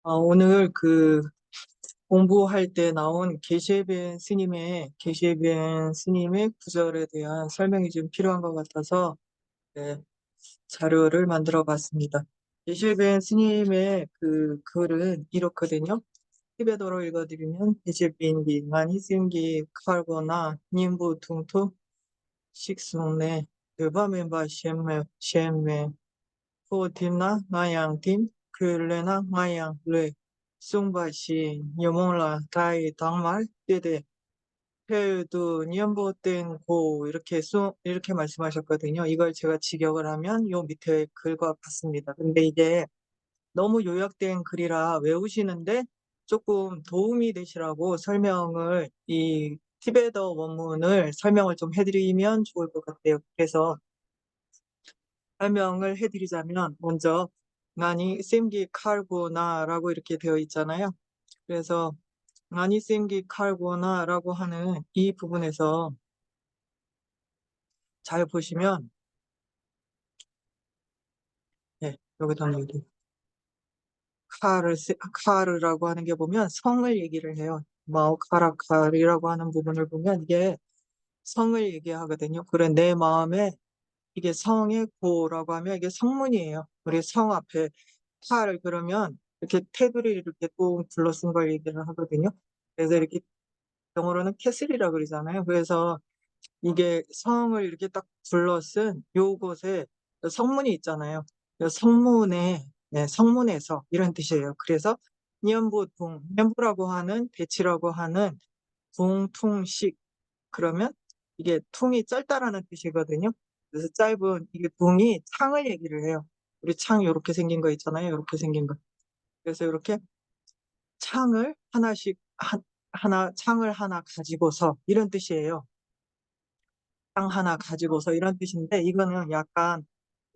오늘 공부할 때 나온 계시의 스님의 구절에 대한 설명이 좀 필요한 것 같아서 네, 자료를 만들어 봤습니다. 계시의 스님의 그 글은 이렇거든요. 티베도로 읽어드리면 계시빈기 많이 쓴기 칼거나 님부 퉁투 식순내 드바멘바 셴메 포팀나 나양팀 클레나 나양 레 숭바시 여몽라 다이 당말 때데 페드 니엄보땡 고 이렇게 말씀하셨거든요. 이걸 제가 직역을 하면 요 밑에 글과 같습니다. 근데 이게 너무 요약된 글이라 외우시는데 조금 도움이 되시라고 이 티베터 원문을 설명을 좀 해드리면 좋을 것 같아요. 그래서 설명을 해드리자면 먼저 나니 쌤기 칼고나라고 이렇게 되어 있잖아요. 그래서 나니 쌤기 칼고나라고 하는 이 부분에서 잘 보시면 여기다 여기 카르라고 하는 게 보면 성을 얘기를 해요. 마오카라카리라고 하는 부분을 보면 이게 성을 얘기하거든요. 그래 내 마음에 이게 성의 고라고 하면 이게 성문이에요. 우리 성 앞에 카를 그러면 이렇게 테두리를 이렇게 꼭 둘러쓴 걸 얘기를 하거든요. 그래서 이렇게 영어로는 캐슬이라 그러잖아요. 그래서 이게 성을 이렇게 딱 둘러쓴 요곳에 성문이 있잖아요. 그 성문에 성문에서 이런 뜻이에요. 그래서 년부라고 하는 대치라고 하는 둥퉁식 그러면 이게 퉁이 짧다라는 뜻이거든요. 그래서 짧은 이게 둥이 창을 얘기를 해요. 우리 창 요렇게 생긴 거 있잖아요. 요렇게 생긴 거. 그래서 요렇게 창을 하나씩 창을 하나 가지고서 이런 뜻이에요. 창 하나 가지고서 이런 뜻인데 이거는 약간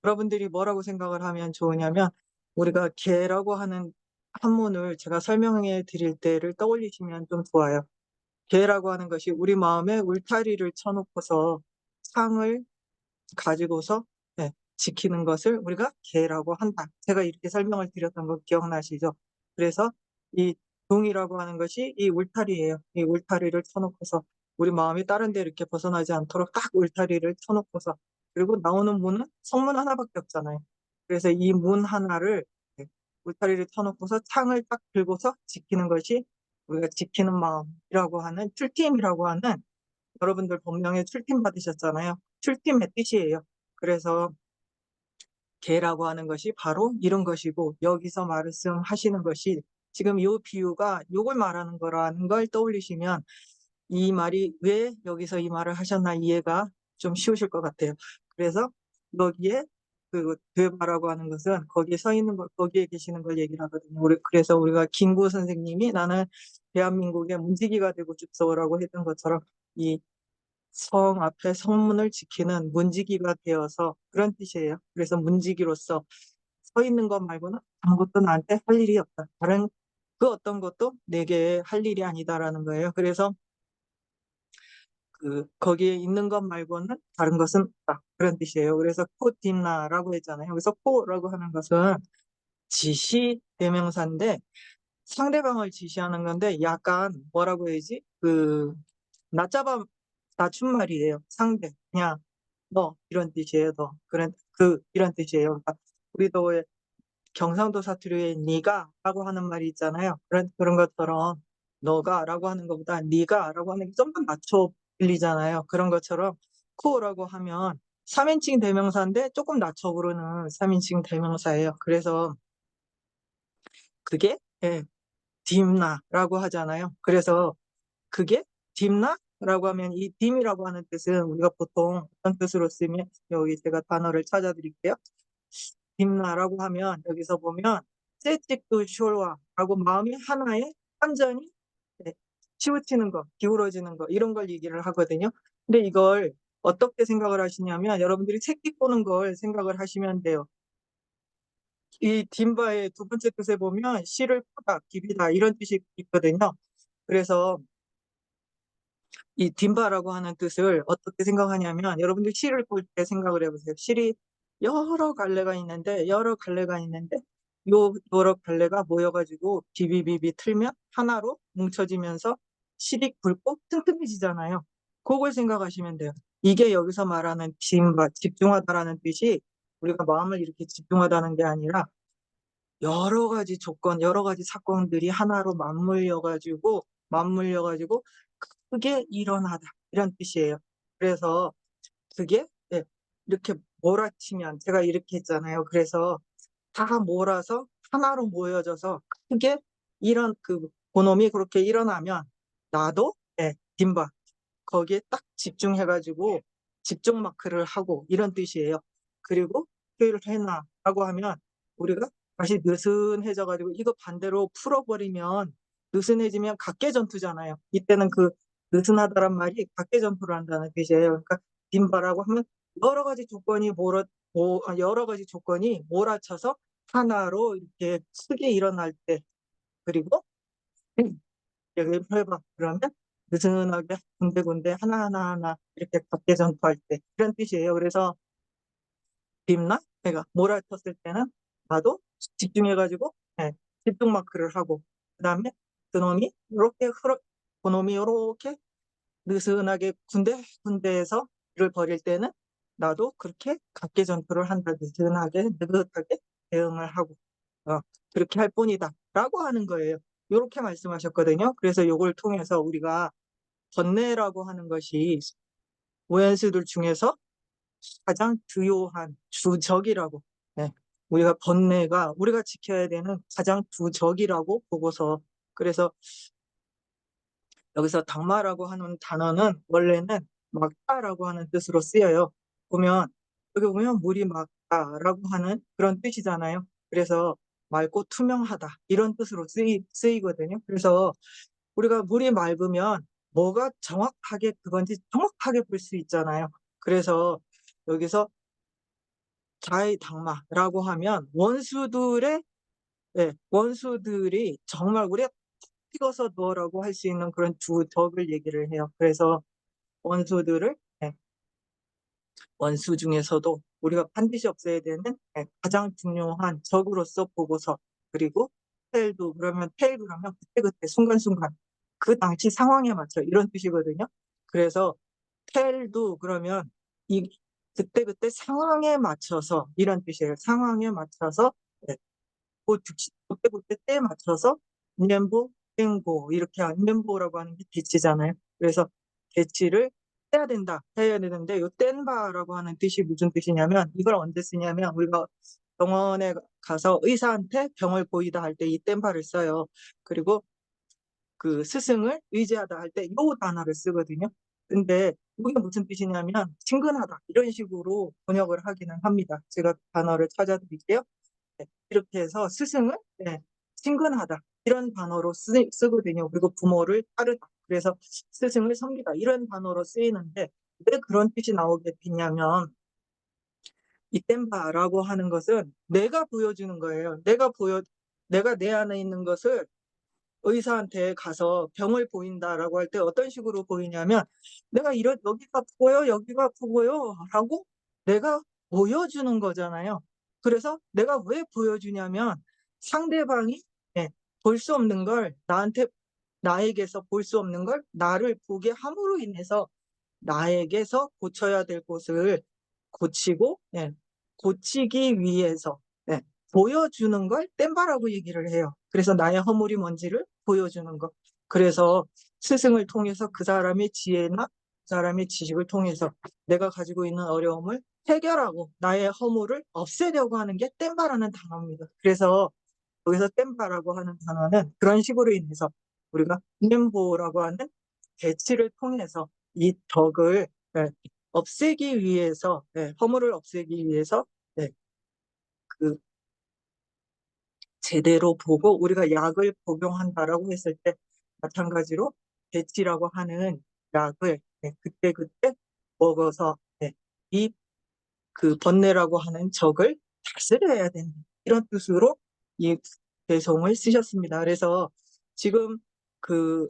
여러분들이 뭐라고 생각을 하면 좋으냐면 우리가 개라고 하는 한문을 제가 설명해 드릴 때를 떠올리시면 좀 좋아요. 개라고 하는 것이 우리 마음에 울타리를 쳐놓고서 창을 가지고서 지키는 것을 우리가 계라고 한다. 제가 이렇게 설명을 드렸던 거 기억나시죠? 그래서 이 동이라고 하는 것이 이 울타리예요. 이 울타리를 쳐놓고서 우리 마음이 다른 데 이렇게 벗어나지 않도록 딱 울타리를 쳐놓고서 그리고 나오는 문은 성문 하나밖에 없잖아요. 그래서 이 문 하나를 울타리를 쳐놓고서 창을 딱 들고서 지키는 것이 우리가 지키는 마음이라고 하는 출팀이라고 하는 여러분들 본명에 출팀 받으셨잖아요. 출팀의 뜻이에요. 그래서 개라고 하는 것이 바로 이런 것이고 여기서 말씀하시는 것이 지금 요 비유가 요걸 말하는 거라는 걸 떠올리시면 이 말이 왜 여기서 이 말을 하셨나 이해가 좀 쉬우실 것 같아요. 그래서 여기에 되바라고 하는 것은 거기에 서 있는 걸 거기에 계시는 걸 얘기를 하거든요. 그래서 우리가 김구 선생님이 나는 대한민국의 문지기가 되고 싶소라고 했던 것처럼 이 성 앞에 성문을 지키는 문지기가 되어서 그런 뜻이에요. 그래서 문지기로서 서 있는 것 말고는 아무것도 나한테 할 일이 없다. 다른 그 어떤 것도 내게 할 일이 아니다라는 거예요. 그래서 거기에 있는 것 말고는 다른 것은 없다. 그런 뜻이에요. 그래서 코디나라고 했잖아요. 그래서 코라고 하는 것은 지시 대명사인데 상대방을 지시하는 건데 약간 뭐라고 해야지? 낮잡아 낮춤말이에요. 상대. 그냥 너 이런 뜻이에요. 너 이런 뜻이에요. 그러니까 우리도 왜 경상도 사투리에 네가라고 하는 말이 있잖아요. 그런 것처럼 너가라고 하는 것보다 네가라고 하는 게 좀 더 낮춰 들리잖아요. 그런 것처럼 코라고 하면 3인칭 대명사인데 조금 낮춰 부르는 3인칭 대명사예요. 그래서 그게 딥나라고 하잖아요. 그래서 그게 딥나라고 하면 이 딤이라고 하는 뜻은 우리가 보통 어떤 뜻으로 쓰면 여기 제가 단어를 찾아 드릴게요. 딥나라고 하면 여기서 보면 세틱도 숄와라고 마음이 하나에 완전히 네, 치우치는 거, 기울어지는 거 이런 걸 얘기를 하거든요. 근데 이걸 어떻게 생각을 하시냐면 여러분들이 색빛 보는 걸 생각을 하시면 돼요. 이 딤바의 두 번째 뜻에 보면 씨를 뿌다, 기비다 이런 뜻이 있거든요. 그래서 이 딤바라고 하는 뜻을 어떻게 생각하냐면 여러분들 실을 볼 때 생각을 해보세요. 실이 여러 갈래가 있는데 요 여러 갈래가 모여가지고 비비비비 틀면 하나로 뭉쳐지면서 실이 굵고 튼튼해지잖아요. 그걸 생각하시면 돼요. 이게 여기서 말하는 빔과 집중하다라는 뜻이 우리가 마음을 이렇게 집중하다는 게 아니라 여러 가지 조건, 여러 가지 사건들이 하나로 맞물려 가지고 크게 일어나다 이런 뜻이에요. 그래서 그게 이렇게 몰아치면 제가 이렇게 했잖아요. 그래서 다 몰아서 하나로 모여져서 크게 이런 그놈이 그렇게 일어나면 나도 빈바 거기에 딱 집중해 가지고 집중 마크를 하고 이런 뜻이에요. 그리고 "표현을 해놔."라고 하면 우리가 다시 느슨해져 가지고 이거 반대로 풀어 버리면 느슨해지면 각개전투잖아요. 이때는 느슨하다란 말이 각개전투를 한다는 뜻이에요. 그러니까 빈바라고 하면 여러 가지 조건이 몰아쳐서 하나로 이렇게 크게 일어날 때 그리고 얘기를 해 봐. 그러면 느슨하게 군데군데 하나하나하나 이렇게 각개전투할 때 이런 뜻이에요. 그래서 빔나 내가 몰아쳤을 때는 나도 집중해 가지고 집중 마크를 하고 그다음에 그놈이 요렇게 흐러 그놈이 요렇게 느슨하게 군데군데에서 일을 벌일 때는 나도 그렇게 각개전투를 한다. 느슨하게 느긋하게 대응을 하고 어 그렇게 할 뿐이다라고 하는 거예요. 요렇게 말씀하셨거든요. 그래서 요걸 통해서 우리가 번뇌라고 하는 것이 오연수들 중에서 가장 주요한 주적이라고 네. 우리가 번뇌가 우리가 지켜야 되는 가장 주적이라고 보고서 그래서 여기서 당마라고 하는 단어는 원래는 막다라고 하는 뜻으로 쓰여요. 보면 여기 보면 물이 맑다라고 하는 그런 뜻이잖아요. 그래서 맑고 투명하다 이런 뜻으로 쓰이거든요. 그래서 우리가 물이 맑으면 뭐가 정확하게 그건지 정확하게 볼 수 있잖아요. 그래서 여기서 자의당마라고 하면 원수들이 정말 우리가 찍어서 넣으라고 할 수 있는 그런 주적을 얘기를 해요. 그래서 원수들을 원수 중에서도 우리가 반드시 없애야 되는 가장 중요한 적으로서 보고서 그리고 텔 그러면 그때그때 순간순간 그 당시 상황에 맞춰 이런 뜻이거든요. 그래서 텔도 그러면 이 그때그때 상황에 맞춰서 이런 뜻이에요. 상황에 맞춰서 네. 그때그때 때에 맞춰서 년보, 땡보 이렇게 년보라고 하는 게 대치잖아요. 그래서 대치를 해야 된다. 해야 되는데 요 뗀바라고 하는 뜻이 무슨 뜻이냐면 이걸 언제 쓰냐면 우리가 병원에 가서 의사한테 병을 보이다 할 때 이 뗀바를 써요. 그리고 스승을 의지하다 할 때 요 단어를 쓰거든요. 근데 이게 무슨 뜻이냐면 친근하다 이런 식으로 번역을 하기는 합니다. 제가 단어를 찾아 드릴게요. 이렇게 해서 스승을 친근하다 이런 단어로 쓰거든요. 그리고 부모를 따르다. 그래서 스승을 섬기다 이런 단어로 쓰이는데 왜 그런 뜻이 나오게 됐냐면 이땐바라고 하는 것은 내가 보여주는 거예요. 내가 내 안에 있는 것을 의사한테 가서 "병을 보인다."라고 할 때 어떤 식으로 보이냐면 "내가 이런 여기가 아프고요. 여기가 아프고요."라고 내가 보여주는 거잖아요. 그래서 내가 왜 보여주냐면 상대방이 볼 수 없는 걸 나에게서 볼 수 없는 걸 나를 보게 함으로 인해서 나에게서 고쳐야 될 곳을 고치고 고치기 위해서 예 보여주는 걸 땜바라고 얘기를 해요. 그래서 나의 허물이 뭔지를 보여주는 것. 그래서 스승을 통해서 그 사람의 지혜나 그 사람의 지식을 통해서 내가 가지고 있는 어려움을 해결하고 나의 허물을 없애려고 하는 게 땜바라는 단어입니다. 그래서 여기서 땜바라고 하는 단어는 그런 식으로 인해서 우리가 렘보라고 하는 대치를 통해서 이 덕을 없애기 위해서 허물을 없애기 위해서 네 그 제대로 보고 우리가 약을 복용한다라고 했을 때 마찬가지로 대치라고 하는 약을 그때그때 먹어서 이 번뇌라고 하는 적을 다스려야 된다. 이런 뜻으로 이 배송을 쓰셨습니다. 그래서 지금 그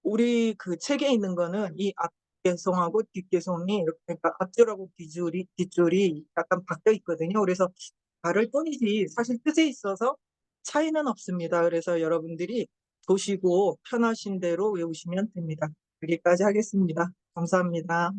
우리 책에 있는 거는 이 앞개송하고 뒷개송이 이렇게 그러니까 앞줄하고 뒷줄이 약간 바뀌어 있거든요. 그래서 다를 뿐이지 사실 뜻에 있어서 차이는 없습니다. 그래서 여러분들이 보시고 편하신 대로 외우시면 됩니다. 여기까지 하겠습니다. 감사합니다.